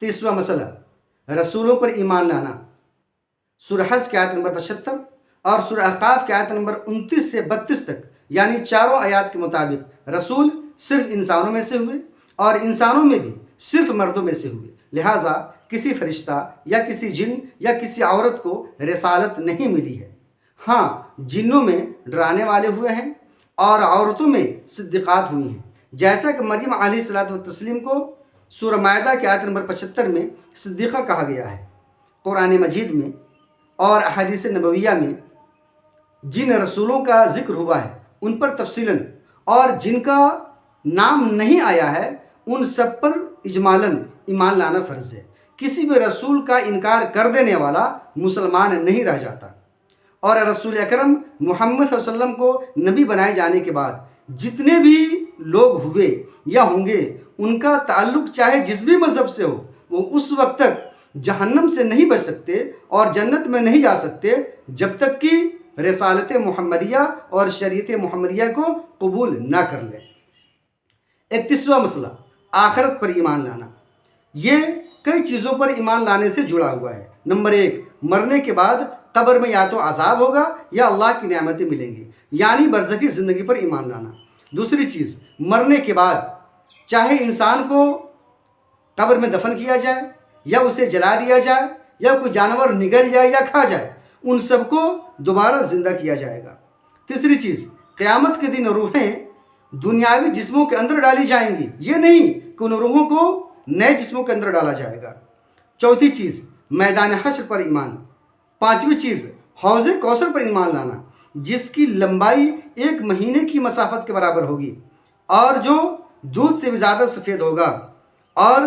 تیسرا مسئلہ رسولوں پر ایمان لانا۔ سورہ حج کی آیت نمبر 75 اور سورہ احقاف کی آیت نمبر 29 سے 32 تک، یعنی چاروں آیات کے مطابق رسول صرف انسانوں میں سے ہوئے اور انسانوں میں بھی صرف مردوں میں سے ہوئے، لہٰذا کسی فرشتہ یا کسی جن یا کسی عورت کو رسالت نہیں ملی ہے۔ ہاں، جنوں میں ڈرانے والے ہوئے ہیں اور عورتوں میں صدیقات ہوئی ہیں، جیسا کہ مریم علیہ الصلوۃ والتسلیم کو سورہ مائدہ کی آیت نمبر 75 میں صدیقہ کہا گیا ہے۔ قرآن مجید میں اور احادیث نبویہ میں جن رسولوں کا ذکر ہوا ہے ان پر تفصیلاً، اور جن کا نام نہیں آیا ہے ان سب پر اجمالاً ایمان لانا فرض ہے۔ کسی بھی رسول کا انکار کر دینے والا مسلمان نہیں رہ جاتا، اور رسول اکرم محمد صلی اللہ علیہ وسلم کو نبی بنائے جانے کے بعد جتنے بھی لوگ ہوئے یا ہوں گے ان کا تعلق چاہے جس بھی مذہب سے ہو، وہ اس وقت تک جہنم سے نہیں بچ سکتے اور جنت میں نہیں جا سکتے جب تک کہ رسالت محمدیہ اور شریعت محمدیہ کو قبول نہ کر لیں۔ ایک تیسرا مسئلہ آخرت پر ایمان لانا۔ یہ کئی چیزوں پر ایمان لانے سے جڑا ہوا ہے۔ نمبر 1، مرنے کے بعد قبر میں یا تو عذاب ہوگا یا اللہ کی نعمتیں ملیں گی، یعنی برزخی زندگی پر ایمان لانا۔ دوسری چیز، مرنے کے بعد چاہے انسان کو قبر میں دفن کیا جائے یا اسے جلا دیا جائے یا کوئی جانور نگل جائے یا کھا جائے، ان سب کو دوبارہ زندہ کیا جائے گا۔ تیسری چیز، قیامت کے دن روحیں دنیاوی جسموں کے اندر ڈالی جائیں گی، یہ نہیں کہ ان روحوں کو نئے جسموں کے اندر ڈالا جائے گا۔ چوتھی چیز، میدان حشر پر ایمان۔ پانچویں چیز، حوض کوثر پر ایمان لانا، جس کی لمبائی 1 مہینے کی مسافت کے برابر ہوگی اور جو دودھ سے بھی زیادہ سفید ہوگا اور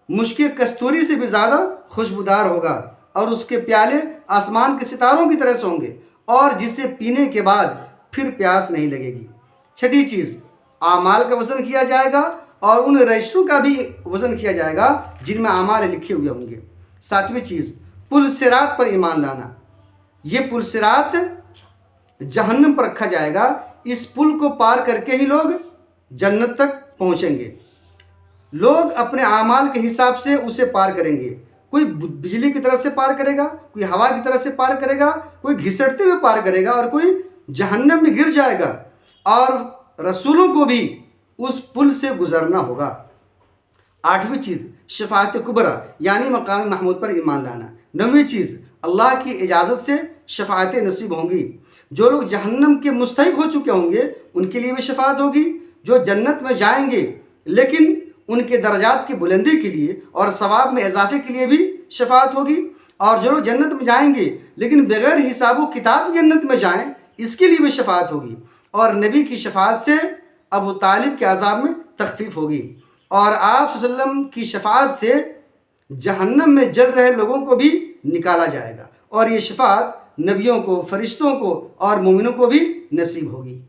مشک کستوری سے بھی زیادہ خوشبودار ہوگا، اور اس کے پیالے آسمان کے ستاروں کی طرح سے ہوں گے اور جسے پینے کے بعد پھر پیاس نہیں لگے گی۔ چھٹی چیز، اعمال کا وزن کیا جائے گا اور ان رجسٹروں کا بھی وزن کیا جائے گا جن میں اعمال لکھے ہوئے ہوں گے۔ ساتویں چیز، پل صراط پر ایمان لانا۔ یہ پل صراط جہنم پر رکھا جائے گا، اس پل کو پار کر کے ہی لوگ جنت تک پہنچیں گے۔ لوگ اپنے اعمال کے حساب سے اسے پار کریں گے، کوئی بجلی کی طرح سے پار کرے گا، کوئی ہوا کی طرح سے پار کرے گا، کوئی گھسٹتے ہوئے پار کرے گا اور کوئی جہنم میں گر جائے گا، اور رسولوں کو بھی اس پل سے گزرنا ہوگا۔ آٹھویں چیز، شفاعت کبریٰ یعنی مقام محمود پر ایمان لانا۔ نویں چیز، اللہ کی اجازت سے شفاعتیں نصیب ہوں گی۔ جو لوگ جہنم کے مستحق ہو چکے ہوں گے ان کے لیے بھی شفاعت ہوگی، جو جنت میں جائیں گے لیکن ان کے درجات کی بلندی کے لیے اور ثواب میں اضافے کے لیے بھی شفاعت ہوگی، اور جو لوگ جنت میں جائیں گے لیکن بغیر حساب و کتاب جنت میں جائیں اس کے لیے بھی شفاعت ہوگی، اور نبی کی شفاعت سے ابو طالب کے عذاب میں تخفیف ہوگی، اور آپ صلی اللہ علیہ وسلم کی شفاعت سے جہنم میں جل رہے لوگوں کو بھی نکالا جائے گا، اور یہ شفاعت نبیوں کو، فرشتوں کو اور مومنوں کو بھی نصیب ہوگی۔